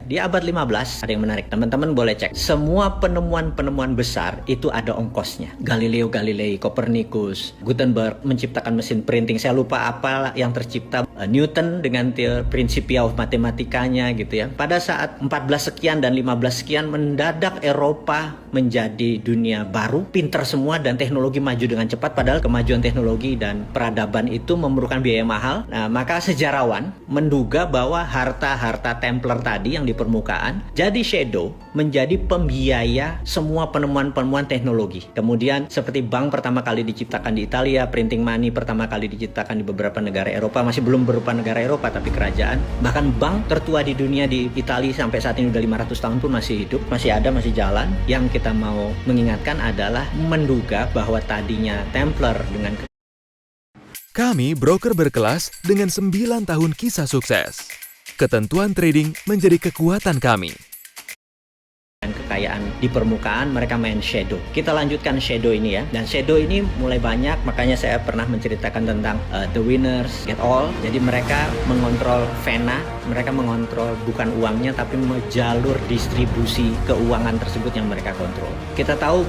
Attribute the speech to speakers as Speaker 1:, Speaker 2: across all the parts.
Speaker 1: Di abad 15 ada yang menarik, teman-teman boleh cek. Semua penemuan-penemuan besar itu ada ongkosnya. Galileo Galilei, Copernicus, Gutenberg menciptakan mesin printing. Saya lupa apa yang tercipta. Newton dengan Principia of Mathematicanya gitu ya. Pada saat 14 sekian dan 15 sekian mendadak Eropa menjadi dunia baru, pinter semua dan teknologi maju dengan cepat, padahal kemajuan teknologi dan peradaban itu memerlukan biaya mahal. Nah, maka sejarawan menduga bahwa harta-harta Templar tadi yang di permukaan jadi shadow, menjadi pembiaya semua penemuan-penemuan teknologi. Kemudian seperti bank pertama kali diciptakan di Italia, printing money pertama kali diciptakan di beberapa negara Eropa, masih belum berupa negara Eropa tapi kerajaan. Bahkan bank tertua di dunia di Italia sampai saat ini udah 500 tahun pun masih hidup, masih ada, masih jalan. Yang kita mau mengingatkan adalah menduga bahwa tadinya Templar dengan
Speaker 2: Kami broker berkelas dengan 9 tahun kisah sukses. Ketentuan trading menjadi kekuatan kami.
Speaker 1: kekayaan di permukaan, mereka main shadow. Kita lanjutkan shadow ini ya. Dan shadow ini mulai banyak, makanya saya pernah menceritakan tentang the winners get all. Jadi mereka mengontrol vena, mereka mengontrol bukan uangnya tapi jalur distribusi keuangan tersebut yang mereka kontrol. Kita tahu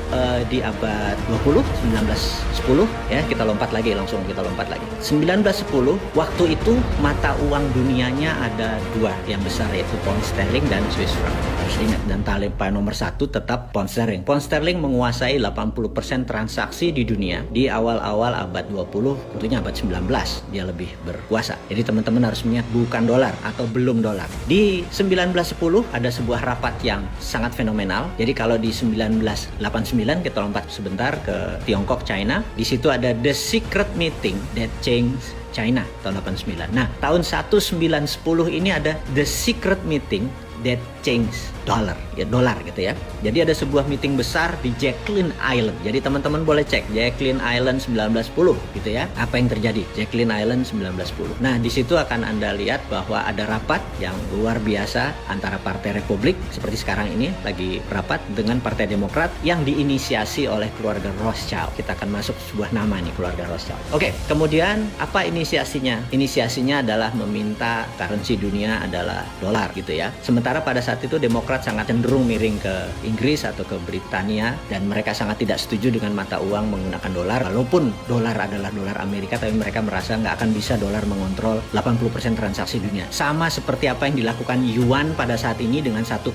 Speaker 1: di abad 20, 1910 ya, kita lompat lagi 1910, waktu itu mata uang dunianya ada dua yang besar, yaitu pound sterling dan Swiss franc. Harus ingat, dan talipan nomor satu tetap pound sterling. Pound sterling menguasai 80% transaksi di dunia. Di awal-awal abad 20, tentunya abad 19 dia lebih berkuasa. Jadi teman-teman harus mengingat bukan dolar atau belum dolar. Di 1910 ada sebuah rapat yang sangat fenomenal. Jadi kalau di 1989 kita lompat sebentar ke Tiongkok, China. Di situ ada the secret meeting that changed China tahun 89. Nah, tahun 1910 ini ada the secret meeting that change dollar, ya dolar gitu ya. Jadi ada sebuah meeting besar di Jacqueline Island. Jadi teman-teman boleh cek Jacqueline Island 1910 gitu ya. Apa yang terjadi? Jacqueline Island 1910. Nah, di situ akan Anda lihat bahwa ada rapat yang luar biasa antara Partai Republik seperti sekarang ini lagi rapat dengan Partai Demokrat yang diinisiasi oleh keluarga Rothschild. Kita akan masuk sebuah nama nih, keluarga Rothschild. Oke, kemudian apa inisiasinya? Inisiasinya adalah meminta currency dunia adalah dolar gitu ya. Sementara pada saat itu Demokrat sangat cenderung miring ke Inggris atau ke Britania, dan mereka sangat tidak setuju dengan mata uang menggunakan dolar. Walaupun dolar adalah dolar Amerika, tapi mereka merasa nggak akan bisa dolar mengontrol 80% transaksi dunia. Sama seperti apa yang dilakukan yuan pada saat ini dengan 1,7%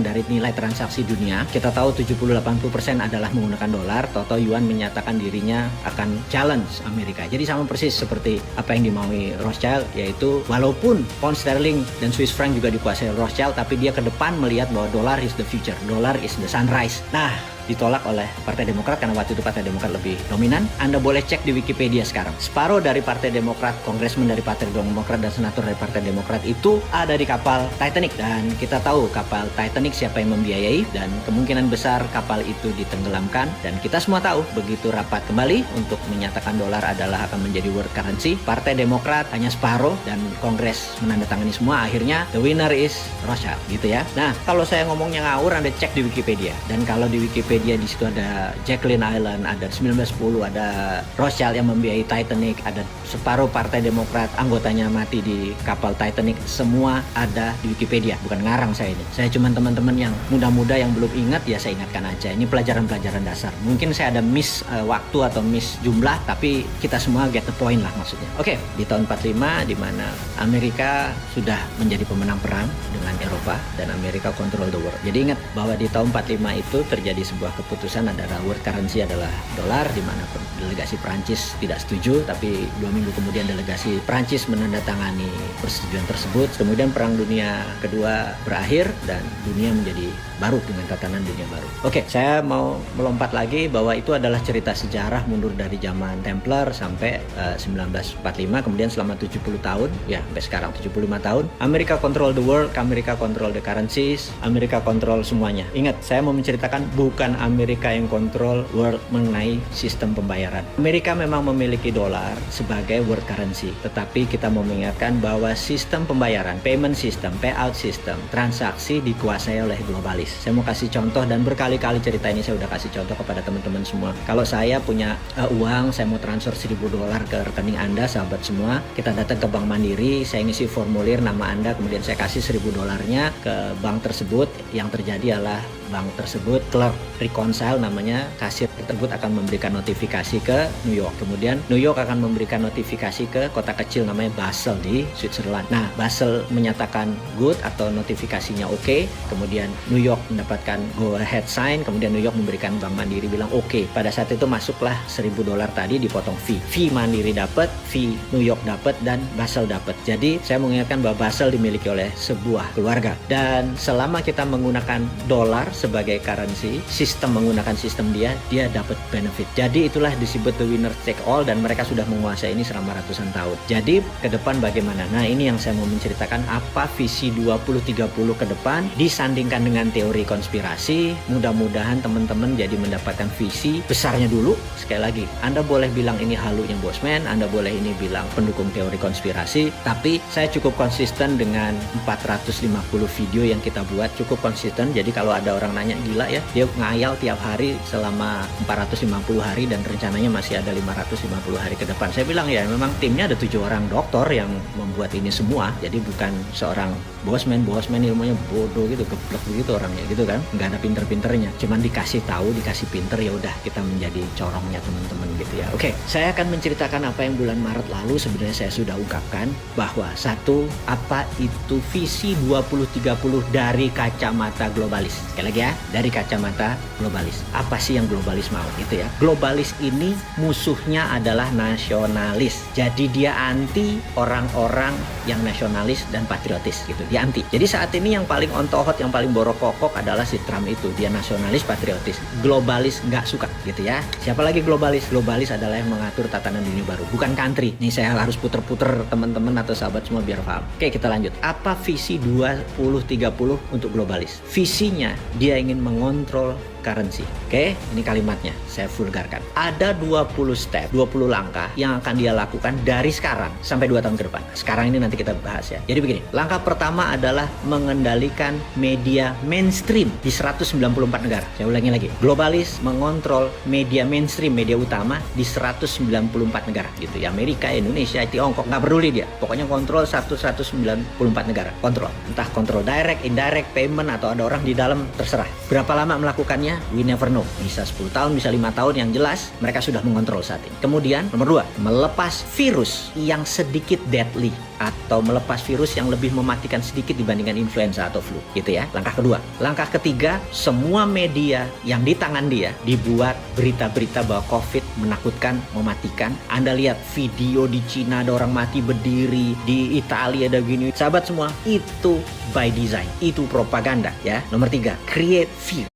Speaker 1: dari nilai transaksi dunia. Kita tahu 70-80% adalah menggunakan dolar. Toto yuan menyatakan dirinya akan challenge Amerika. Jadi sama persis seperti apa yang dimaui Rothschild, yaitu walaupun pound sterling dan Swiss franc juga dikuasai Rothschild, tapi dia ke depan melihat bahwa dolar is the future, dolar is the sunrise. Nah, ditolak oleh Partai Demokrat karena waktu itu Partai Demokrat lebih dominan. Anda boleh cek di Wikipedia sekarang. Separuh dari Partai Demokrat, kongresmen dari Partai Demokrat dan senator dari Partai Demokrat itu ada di kapal Titanic, dan kita tahu kapal Titanic siapa yang membiayai, dan kemungkinan besar kapal itu ditenggelamkan. Dan kita semua tahu begitu rapat kembali untuk menyatakan dolar adalah akan menjadi world currency, Partai Demokrat hanya separuh dan kongres menandatangani semua. Akhirnya the winner is Rothschild gitu ya. Nah, kalau saya ngomongnya ngawur, Anda cek di Wikipedia. Dan kalau di Wikipedia di situ ada Jacqueline Island, ada 1910, ada Rothschild yang membiayai Titanic, ada separuh Partai Demokrat anggotanya mati di kapal Titanic. Semua ada di Wikipedia, bukan ngarang saya ini. Saya cuma teman-teman yang muda-muda yang belum ingat ya saya ingatkan aja. Ini pelajaran-pelajaran dasar. Mungkin saya ada miss waktu atau miss jumlah, tapi kita semua get the point lah maksudnya. Oke, di tahun 45 di mana Amerika sudah menjadi pemenang perang dengan Eropa dan Amerika control the world. Jadi ingat bahwa di tahun 45 itu terjadi sebuah keputusan adalah world currency adalah dolar, di mana delegasi Prancis tidak setuju, tapi 2 minggu kemudian delegasi Prancis menandatangani persetujuan tersebut. Kemudian Perang Dunia Kedua berakhir dan dunia menjadi baru dengan tatanan dunia baru. Oke, saya mau melompat lagi bahwa itu adalah cerita sejarah mundur dari zaman Templar sampai 1945, kemudian selama 70 tahun ya sampai sekarang 75 tahun Amerika control the world, Amerika control the currencies, Amerika control semuanya. Ingat, saya mau menceritakan bukan bukan Amerika yang kontrol world mengenai sistem pembayaran. Amerika memang memiliki dolar sebagai world currency, tetapi kita mau mengingatkan bahwa sistem pembayaran, payment system, payout system, transaksi dikuasai oleh globalis. Saya mau kasih contoh, dan berkali-kali cerita ini saya udah kasih contoh kepada teman-teman semua. Kalau saya punya uang, saya mau transfer $1.000 ke rekening Anda, sahabat semua, kita datang ke Bank Mandiri, saya ngisi formulir nama Anda, kemudian saya kasih $1.000 ke bank tersebut. Yang terjadi adalah bank tersebut, clerk reconcile namanya, kasir tersebut akan memberikan notifikasi ke New York. Kemudian New York akan memberikan notifikasi ke kota kecil namanya Basel di Switzerland. Nah, Basel menyatakan good atau notifikasinya oke. Kemudian New York mendapatkan go ahead sign. Kemudian New York memberikan Bank Mandiri bilang oke. Pada saat itu masuklah $1.000 tadi, dipotong fee. Fee Mandiri dapat, fee New York dapat, dan Basel dapat. Jadi saya mengingatkan bahwa Basel dimiliki oleh sebuah keluarga. Dan selama kita menggunakan dolar sebagai currency, sistem menggunakan sistem dia dapat benefit. Jadi itulah disebut the winner take all, dan mereka sudah menguasai ini selama ratusan tahun. Jadi ke depan bagaimana? Nah, ini yang saya mau menceritakan, apa visi 2030 ke depan disandingkan dengan teori konspirasi. Mudah-mudahan teman-teman jadi mendapatkan visi besarnya dulu. Sekali lagi, Anda boleh bilang ini halunya Bosman, Anda boleh ini bilang pendukung teori konspirasi, tapi saya cukup konsisten dengan 450 video yang kita buat, cukup konsisten. Jadi kalau ada orang nanya, gila ya, dia ngayal tiap hari selama 450 hari dan rencananya masih ada 550 hari ke depan. Saya bilang ya, memang timnya ada 7 orang doktor yang membuat ini semua. Jadi bukan seorang Bosman ilmunya bodoh gitu, geblek begitu orangnya gitu kan, nggak ada pinter-pinternya, cuman dikasih tahu, dikasih pinter, ya udah kita menjadi corongnya teman-teman gitu ya. Oke, saya akan menceritakan apa yang bulan Maret lalu sebenarnya saya sudah ungkapkan, bahwa satu, apa itu visi 2030 dari kacamata globalis. Sekali lagi ya, dari kacamata globalis. Apa sih yang globalis mau gitu ya? Globalis ini musuhnya adalah nasionalis. Jadi dia anti orang-orang yang nasionalis dan patriotis gitu. Dia anti. Jadi saat ini yang paling on to hot, yang paling borok-kokok adalah si Trump itu. Dia nasionalis, patriotis. Globalis nggak suka gitu ya. Siapa lagi globalis? Globalis adalah yang mengatur tatanan dunia baru, bukan country. Nih saya harus puter-puter teman-teman atau sahabat semua biar paham. Oke, kita lanjut. Apa visi 2030 untuk globalis? Visinya dia ingin mengontrol currency. Oke, ini kalimatnya saya vulgarkan. Ada 20 step, 20 langkah yang akan dia lakukan dari sekarang sampai 2 tahun ke depan. Sekarang ini nanti kita bahas ya. Jadi begini, langkah pertama adalah mengendalikan media mainstream di 194 negara. Saya ulangi lagi. Globalis mengontrol media mainstream, media utama di 194 negara gitu ya. Amerika, Indonesia, Tiongkok, nggak peduli dia. Pokoknya kontrol 194 negara. Kontrol. Entah kontrol direct, indirect, payment, atau ada orang di dalam, terserah. Berapa lama melakukannya? We never know. Bisa 10 tahun, bisa 5 tahun, yang jelas mereka sudah mengontrol saat ini. Kemudian nomor 2, melepas virus yang sedikit deadly, atau melepas virus yang lebih mematikan sedikit dibandingkan influenza atau flu gitu ya. Langkah kedua. Langkah ketiga, semua media yang di tangan dia dibuat berita-berita bahwa COVID menakutkan, mematikan. Anda lihat video di Cina ada orang mati berdiri, di Italia ada gini. Sahabat semua, itu by design, itu propaganda ya. Nomor 3, create fear.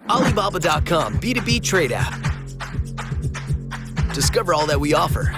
Speaker 3: Alibaba.com B2B Trade App. Discover all that we offer.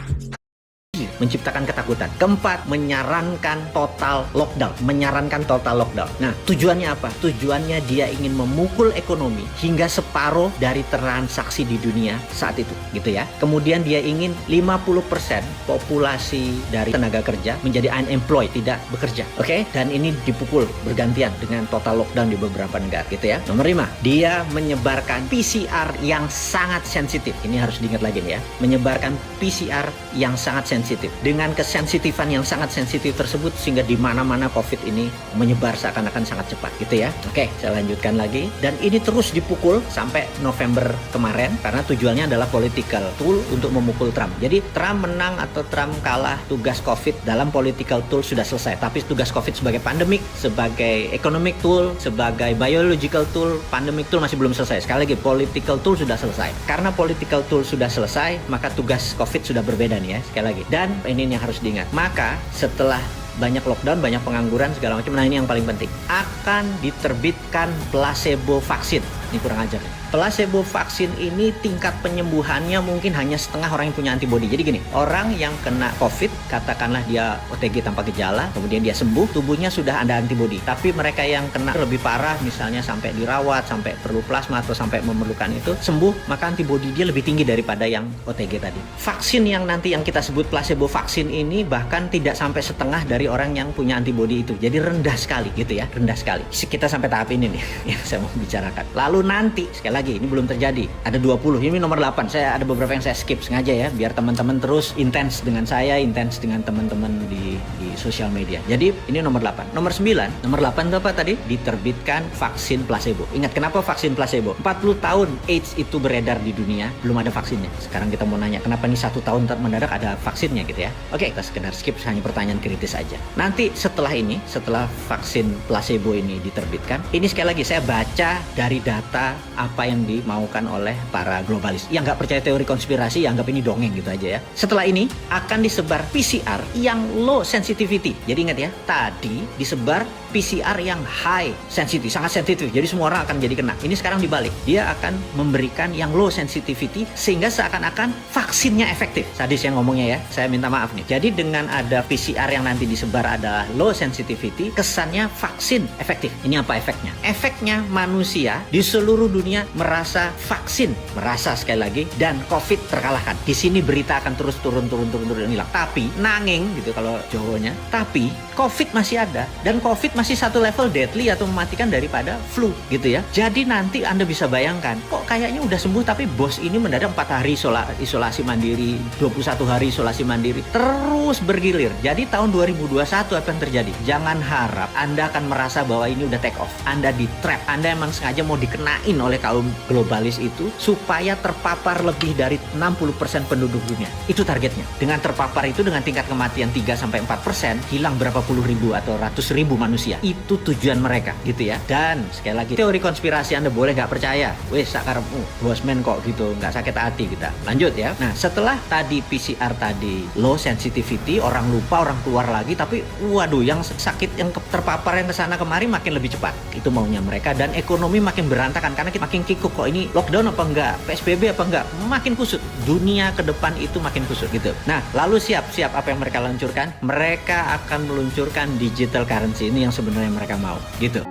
Speaker 1: Menciptakan ketakutan. Keempat, menyarankan total lockdown. Nah, tujuannya apa? Tujuannya dia ingin memukul ekonomi hingga separuh dari transaksi di dunia saat itu, gitu ya. Kemudian dia ingin 50% populasi dari tenaga kerja menjadi unemployed, tidak bekerja. Oke? Dan ini dipukul bergantian dengan total lockdown di beberapa negara, gitu ya. Nomor 5, dia menyebarkan PCR yang sangat sensitif. Ini harus diingat lagi nih ya. Menyebarkan PCR yang sangat sensitif. Dengan kesensitifan yang sangat sensitif tersebut, sehingga di mana-mana COVID ini menyebar seakan-akan sangat cepat gitu ya. Oke, saya lanjutkan lagi. Dan ini terus dipukul sampai November kemarin, karena tujuannya adalah political tool untuk memukul Trump. Jadi Trump menang atau Trump kalah, tugas COVID dalam political tool sudah selesai. Tapi tugas COVID sebagai pandemic, sebagai economic tool, sebagai biological tool, pandemic tool masih belum selesai. Sekali lagi, political tool sudah selesai. Karena political tool sudah selesai, maka tugas COVID sudah berbeda nih ya. Sekali lagi. Dan ini yang harus diingat. Maka setelah banyak lockdown, banyak pengangguran segala macam, nah ini yang paling penting, akan diterbitkan placebo vaksin. Ini kurang ajar. placebo vaksin ini tingkat penyembuhannya mungkin hanya setengah orang yang punya antibodi. Jadi gini, orang yang kena COVID, katakanlah dia OTG tanpa gejala, kemudian dia sembuh, tubuhnya sudah ada antibodi. Tapi mereka yang kena lebih parah, misalnya sampai dirawat, sampai perlu plasma atau sampai memerlukan itu, sembuh, maka antibodi dia lebih tinggi daripada yang OTG tadi. Vaksin yang nanti yang kita sebut placebo vaksin ini bahkan tidak sampai setengah dari orang yang punya antibodi itu. Jadi rendah sekali gitu ya, rendah sekali. Kita sampai tahap ini nih yang saya mau bicarakan. Lalu nanti, sekali lagi, ini belum terjadi. Ada 20, ini nomor 8. Saya ada beberapa yang saya skip sengaja ya, biar teman-teman terus intens dengan saya, intens dengan teman-teman di sosial media. Jadi ini nomor 8. Nomor 9, nomor 8 itu apa tadi? Diterbitkan vaksin placebo. Ingat kenapa vaksin placebo? 40 tahun AIDS itu beredar di dunia, belum ada vaksinnya. Sekarang kita mau nanya, kenapa nih 1 tahun mendadak ada vaksinnya gitu ya? Oke, kita sekedar skip, hanya pertanyaan kritis aja. Nanti setelah ini, setelah vaksin placebo ini diterbitkan, ini sekali lagi saya baca dari data apa yang dimaukan oleh para globalis. Yang nggak percaya teori konspirasi, ya anggap ini dongeng gitu aja ya. Setelah ini akan disebar PCR yang low sensitivity. Jadi ingat ya, tadi disebar PCR yang high sensitivity, sangat sensitif. Jadi semua orang akan jadi kena. Ini sekarang dibalik. Dia akan memberikan yang low sensitivity sehingga seakan-akan vaksinnya efektif. Sadis yang ngomongnya ya, saya minta maaf nih. Jadi dengan ada PCR yang nanti disebar ada low sensitivity, kesannya vaksin efektif. Ini apa efeknya? Efeknya manusia di seluruh dunia merasa vaksin, merasa sekali lagi, dan COVID terkalahkan. Di sini berita akan terus turun hilang. Tapi nanging gitu kalau Jawanya, tapi COVID masih ada dan COVID masih satu level deadly atau mematikan daripada flu gitu ya. Jadi nanti Anda bisa bayangkan, kok kayaknya udah sembuh tapi bos ini mendadak 4 hari isolasi mandiri, 21 hari isolasi mandiri, terus bergilir. Jadi tahun 2021 apa yang terjadi? Jangan harap Anda akan merasa bahwa ini udah take off. Anda di trap. Anda emang sengaja mau dikenain oleh kaum globalis itu supaya terpapar lebih dari 60% penduduk dunia. Itu targetnya. Dengan terpapar itu dengan tingkat kematian 3-4%, hilang berapa puluh ribu atau ratus ribu manusia. Itu tujuan mereka gitu ya. Dan sekali lagi, teori konspirasi Anda boleh nggak percaya. Wes sakarepmu, bosman kok gitu, nggak sakit hati kita. Lanjut ya. Nah setelah tadi PCR tadi low sensitivity, orang lupa, orang keluar lagi, tapi waduh yang sakit, yang terpapar yang kesana kemari makin lebih cepat. Itu maunya mereka. Dan ekonomi makin berantakan karena kita makin kikuk kok, ini lockdown apa enggak, PSBB apa enggak, makin kusut. Dunia ke depan itu makin kusut gitu. Nah lalu siap apa yang mereka luncurkan? Mereka akan meluncurkan digital currency, ini yang sebenarnya mereka mau gitu.